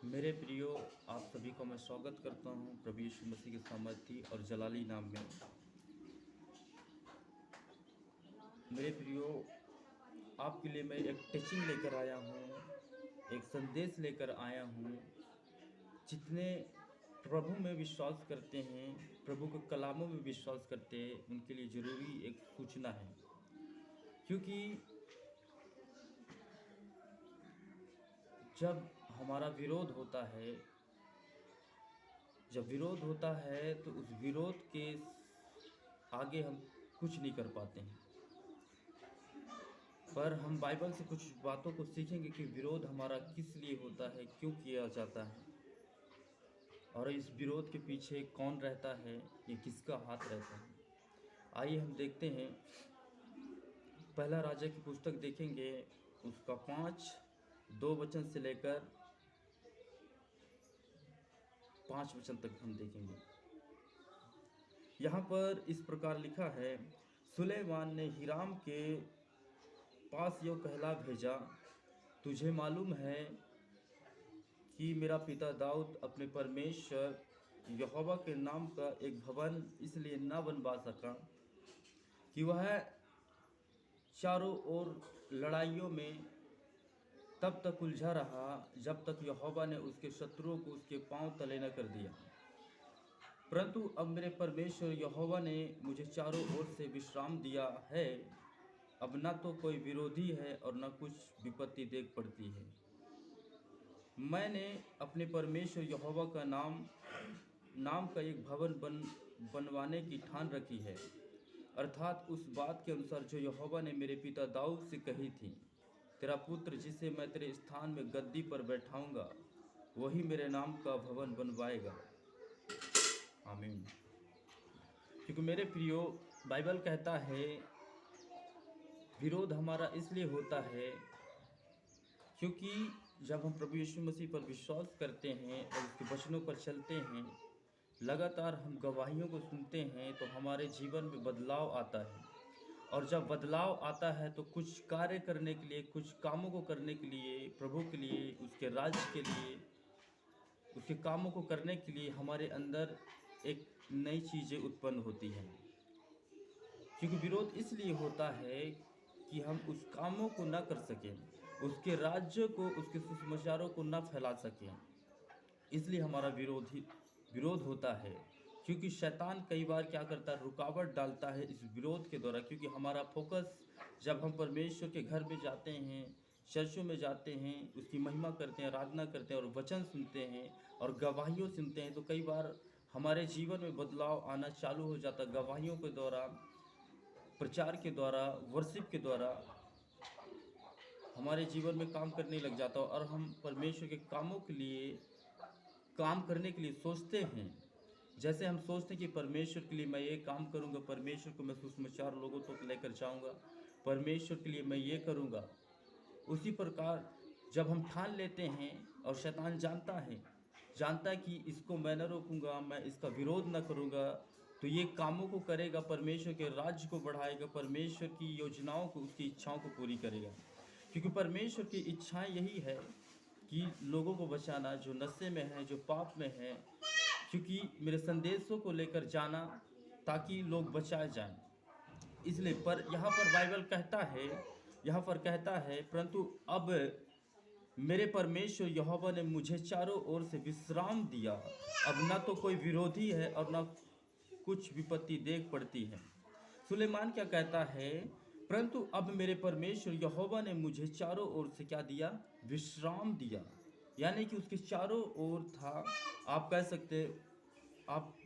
मेरे प्रियो, आप सभी को मैं स्वागत करता हूँ प्रभु यीशु मसीह के सामर्थी और जलाली नाम में। मेरे प्रियो, आपके लिए मैं एक टीचिंग लेकर आया हूँ, एक संदेश लेकर आया हूँ। जितने प्रभु में विश्वास करते हैं, प्रभु के कलामों में विश्वास करते हैं, उनके लिए ज़रूरी एक सूचना है। क्योंकि जब हमारा विरोध होता है, तो उस विरोध के आगे हम कुछ नहीं कर पाते हैं। पर हम बाइबल से कुछ बातों को सीखेंगे कि विरोध हमारा किस लिए होता है, क्यों किया जाता है, और इस विरोध के पीछे कौन रहता है, ये किसका हाथ रहता है। आइए हम देखते हैं। पहला राजा की पुस्तक देखेंगे, उसका 2 वचन से लेकर 5 वचन तक हम देखेंगे। यहाँ पर इस प्रकार लिखा है, सुलेमान ने हिराम के पास यो कहला भेजा, तुझे मालूम है कि मेरा पिता दाऊद अपने परमेश्वर यहोवा के नाम का एक भवन इसलिए न बनवा सका कि वह चारों ओर लड़ाइयों में तब तक उलझा रहा जब तक यहोवा ने उसके शत्रुओं को उसके पांव तले न कर दिया। परंतु अब मेरे परमेश्वर यहोवा ने मुझे चारों ओर से विश्राम दिया है। अब न तो कोई विरोधी है और न कुछ विपत्ति देख पड़ती है। मैंने अपने परमेश्वर यहोवा का नाम का एक भवन बनवाने की ठान रखी है, अर्थात उस बात के अनुसार जो यहोवा ने मेरे पिता दाऊद से कही थी, तेरा पुत्र जिसे मैं तेरे स्थान में गद्दी पर बैठाऊंगा, वही मेरे नाम का भवन बनवाएगा। आमीन। क्योंकि मेरे प्रियो, बाइबल कहता है विरोध हमारा इसलिए होता है क्योंकि जब हम प्रभु यीशु मसीह पर विश्वास करते हैं और उसके वचनों पर चलते हैं, लगातार हम गवाहियों को सुनते हैं, तो हमारे जीवन में बदलाव आता है। और जब बदलाव आता है तो कुछ कार्य करने के लिए, कुछ कामों को करने के लिए, प्रभु के लिए, उसके राज्य के लिए, उसके कामों को करने के लिए हमारे अंदर एक नई चीज़ें उत्पन्न होती हैं। क्योंकि विरोध इसलिए होता है कि हम उस कामों को न कर सकें, उसके राज्य को, उसके सुसमाचारों को न फैला सकें, इसलिए हमारा विरोध होता है। क्योंकि शैतान कई बार क्या करता है, रुकावट डालता है इस विरोध के द्वारा। क्योंकि हमारा फोकस, जब हम परमेश्वर के घर में जाते हैं, चर्चों में जाते हैं, उसकी महिमा करते हैं, आराधना करते हैं और वचन सुनते हैं और गवाहियों सुनते हैं, तो कई बार हमारे जीवन में बदलाव आना चालू हो जाता है। गवाहियों के द्वारा, प्रचार के द्वारा, वर्शिप के द्वारा हमारे जीवन में काम करने लग जाता है और हम परमेश्वर के कामों के लिए, काम करने के लिए सोचते हैं। जैसे हम सोचते हैं कि परमेश्वर के लिए मैं ये काम करूंगा, परमेश्वर को मैं सुसमाचार लोगों तक लेकर जाऊंगा, परमेश्वर के लिए मैं ये करूंगा। उसी प्रकार जब हम ठान लेते हैं, और शैतान जानता है कि इसको मैं न रोकूंगा, मैं इसका विरोध न करूंगा, तो ये कामों को करेगा, परमेश्वर के राज्य को बढ़ाएगा, परमेश्वर की योजनाओं को, उसकी इच्छाओं को पूरी करेगा। क्योंकि परमेश्वर की इच्छाएं यही है कि लोगों को बचाना, जो नशे में है, जो पाप में है। क्योंकि मेरे संदेशों को लेकर जाना ताकि लोग बचाए जाएं। इसलिए पर यहाँ पर बाइबल कहता है, परंतु अब मेरे परमेश्वर यहोवा ने मुझे चारों ओर से विश्राम दिया। अब ना तो कोई विरोधी है और ना कुछ विपत्ति देख पड़ती है। सुलेमान क्या कहता है, परंतु अब मेरे परमेश्वर यहोवा ने मुझे चारों ओर से क्या दिया, विश्राम दिया। यानी कि उसके चारों ओर था। आप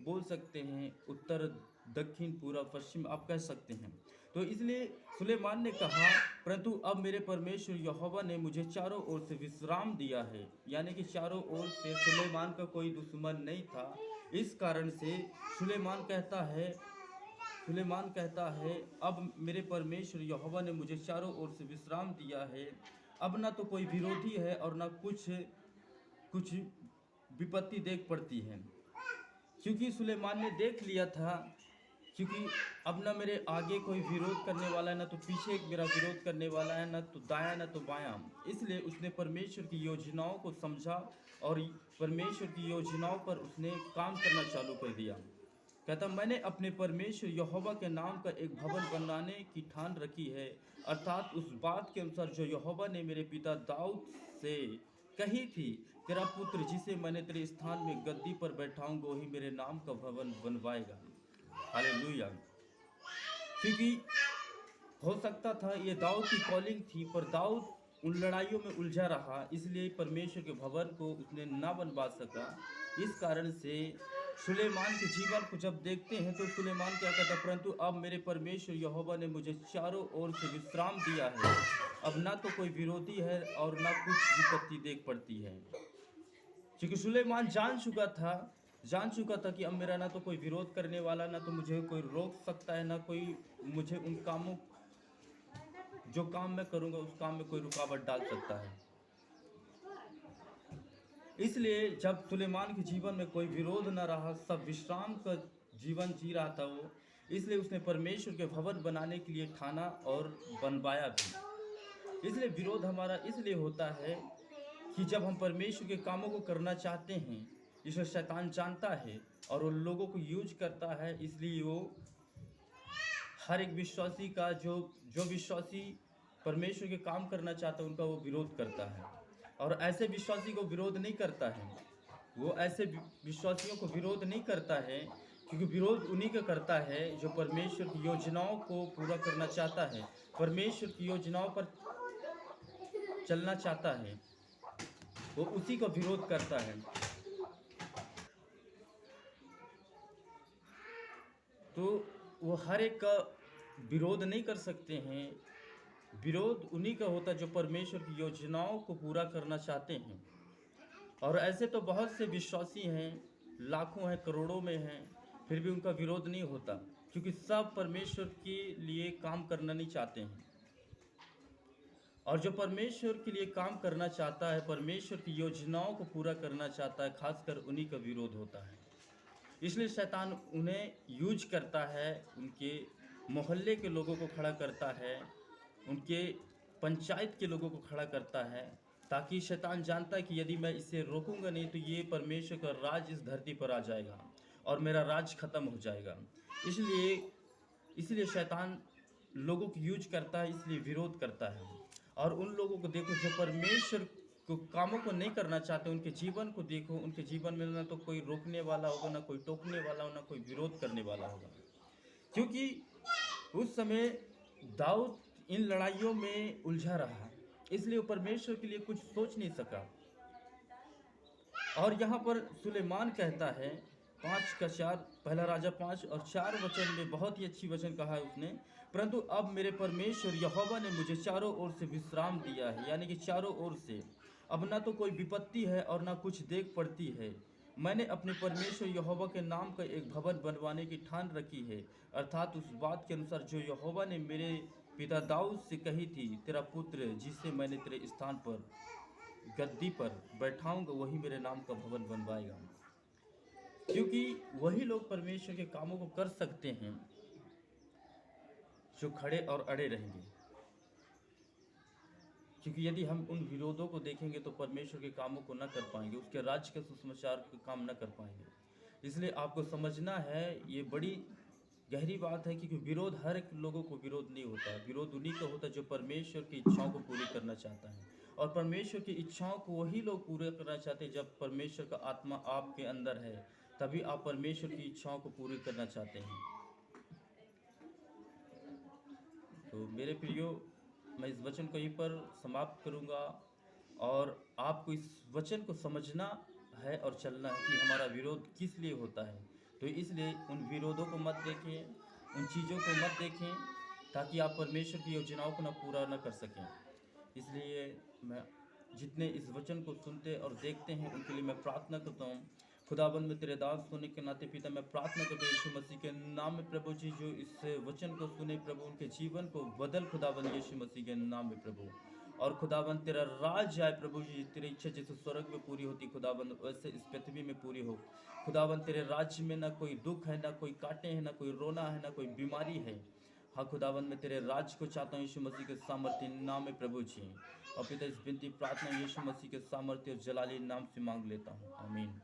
बोल सकते हैं उत्तर, दक्षिण, पूर्व, पश्चिम, आप कह सकते हैं। तो इसलिए सुलेमान ने कहा, परंतु अब मेरे परमेश्वर यहोवा ने मुझे चारों ओर से विश्राम दिया है। यानी कि चारों ओर से सुलेमान का कोई दुश्मन नहीं था। इस कारण से सुलेमान कहता है, अब मेरे परमेश्वर यहोवा ने मुझे चारों ओर से विश्राम दिया है। अब ना तो कोई विरोधी है और ना कुछ विपत्ति देख पड़ती है। क्योंकि सुलेमान ने देख लिया था क्योंकि अब ना मेरे आगे कोई विरोध करने वाला है, ना तो पीछे मेरा विरोध करने वाला है, ना तो दायां ना तो बायां। इसलिए उसने परमेश्वर की योजनाओं को समझा और परमेश्वर की योजनाओं पर उसने काम करना चालू कर दिया। कहता, मैंने अपने परमेश्वर यहोवा के नाम का एक भवन बनाने की ठान रखी है, अर्थात उस बात के अनुसार जो यहोवा ने मेरे पिता दाऊद से कही थी, तेरा पुत्र जिसे मैंने तेरे स्थान में गद्दी पर बैठाऊंगा वही मेरे नाम का भवन बनवाएगा। हालेलुया। क्योंकि हो सकता था ये दाऊद की कॉलिंग थी, पर दाऊद उन लड़ाइयों में उलझा रहा, इसलिए परमेश्वर के भवन को उसने ना बनवा सका। इस कारण से सुलेमान के जीवन को जब देखते हैं तो सुलेमान क्या कहता, परंतु अब मेरे परमेश्वर यहोवा ने मुझे चारों ओर से विश्राम दिया है, अब ना तो कोई विरोधी है और ना कुछ विपत्ति देख पड़ती है। क्योंकि सुलेमान जान चुका था कि अब मेरा ना तो कोई विरोध करने वाला, ना तो मुझे कोई रोक सकता है, ना कोई मुझे उन कामों, जो काम मैं करूंगा उस काम में कोई रुकावट डाल सकता है। इसलिए जब सुलेमान के जीवन में कोई विरोध न रहा, सब विश्राम का जीवन जी रहा था वो, इसलिए उसने परमेश्वर के भवन बनाने के लिए ठाना और बनवाया भी। इसलिए विरोध हमारा इसलिए होता है कि जब हम परमेश्वर के कामों को करना चाहते हैं, इसलिए शैतान जानता है और वो लोगों को यूज करता है। इसलिए वो हर एक विश्वासी का जो जो विश्वासी परमेश्वर के काम करना चाहता है उनका वो विरोध करता है, और ऐसे विश्वासी को विरोध नहीं करता है। वो ऐसे विश्वासियों को विरोध नहीं करता है, क्योंकि विरोध उन्हीं का करता है जो परमेश्वर की योजनाओं को पूरा करना चाहता है, परमेश्वर की योजनाओं पर चलना चाहता है, वो उसी का विरोध करता है। तो वो हर एक का विरोध नहीं कर सकते हैं। विरोध उन्हीं का होता है जो परमेश्वर की योजनाओं को पूरा करना चाहते हैं। और ऐसे तो बहुत से विश्वासी हैं, लाखों हैं, करोड़ों में हैं, फिर भी उनका विरोध नहीं होता, क्योंकि सब परमेश्वर के लिए काम करना नहीं चाहते हैं। और जो परमेश्वर के लिए काम करना चाहता है, परमेश्वर की योजनाओं को पूरा करना चाहता है, खासकर उन्हीं का विरोध होता है। इसलिए शैतान उन्हें यूज करता है, उनके मोहल्ले के लोगों को खड़ा करता है, उनके पंचायत के लोगों को खड़ा करता है, ताकि शैतान जानता है कि यदि मैं इसे रोकूंगा नहीं तो ये परमेश्वर का राज इस धरती पर आ जाएगा और मेरा राज खत्म हो जाएगा। इसलिए शैतान लोगों को यूज करता है, इसलिए विरोध करता है। और उन लोगों को देखो जो परमेश्वर को कामों को नहीं करना चाहते, उनके जीवन को देखो, उनके जीवन में ना तो कोई रोकने वाला होगा, ना कोई टोकने वाला होगा, ना कोई विरोध करने वाला होगा। क्योंकि उस समय दाऊद इन लड़ाइयों में उलझा रहा, इसलिए वो परमेश्वर के लिए कुछ सोच नहीं सका। और यहाँ पर सुलेमान कहता है 5:4, पहला राजा 5 और 4 वचन में बहुत ही अच्छी वचन कहा है उसने, परंतु अब मेरे परमेश्वर यहोवा ने मुझे चारों ओर से विश्राम दिया है, यानी कि चारों ओर से अब ना तो कोई विपत्ति है और ना कुछ देख पड़ती है। मैंने अपने परमेश्वर यहोवा के नाम का एक भवन बनवाने की ठान रखी है, अर्थात उस बात के अनुसार जो यहोवा ने मेरे पिता दाऊद से कही थी, तेरा पुत्र जिसे मैंने तेरे स्थान पर गद्दी पर बैठाऊंगा वही मेरे नाम का भवन बनवाएगा। क्योंकि वही लोग परमेश्वर के कामों को कर सकते हैं जो खड़े और अड़े रहेंगे। क्योंकि यदि हम उन विरोधों को देखेंगे तो परमेश्वर के कामों को न कर पाएंगे, उसके राज्य के सुसमाचार के काम न कर पाएंगे। इसलिए आपको समझना है, ये बड़ी गहरी बात है, क्योंकि विरोध हर एक लोगों को विरोध नहीं होता है। विरोध उन्हीं का होता है जो परमेश्वर की इच्छाओं को पूरी करना चाहता है, और परमेश्वर की इच्छाओं को वही लोग पूरे करना चाहते हैं जब परमेश्वर का आत्मा आपके अंदर है, तभी आप परमेश्वर की इच्छाओं को पूरी करना चाहते हैं। तो मेरे प्रियो, मैं इस वचन को यहीं पर समाप्त करूंगा, और आपको इस वचन को समझना है और चलना है कि हमारा विरोध किस लिए होता है। तो इसलिए उन विरोधों को मत देखें, उन चीज़ों को मत देखें, ताकि आप परमेश्वर की योजनाओं को पूरा न कर सकें। इसलिए मैं जितने इस वचन को सुनते और देखते हैं उनके लिए मैं प्रार्थना करता हूँ। खुदाबंद में तेरे दास होने के नाते पिता मैं प्रार्थना करता हूँ यीशु मसीह के नाम में प्रभु जी, जो इस वचन को सुने प्रभु उनके जीवन को बदल खुदाबंद यीशु मसीह के नाम में प्रभु। और खुदाबंद तेरा राज आए प्रभु जी, तेरी इच्छा जैसे स्वर्ग में पूरी होती खुदाबंद वैसे इस पृथ्वी में पूरी हो। खुदाबंद तेरे राज्य में ना कोई दुख है, ना कोई कांटे हैं, ना कोई रोना है, ना कोई बीमारी है। हाँ खुदाबंद मैं तेरे राज्य को चाहता हूँ यीशु मसीह के सामर्थ्य नाम में प्रभु जी। और पिता इस विनती प्रार्थना यीशु मसीह के सामर्थ्य और जलाली नाम से मांग लेता हूँ, आमीन।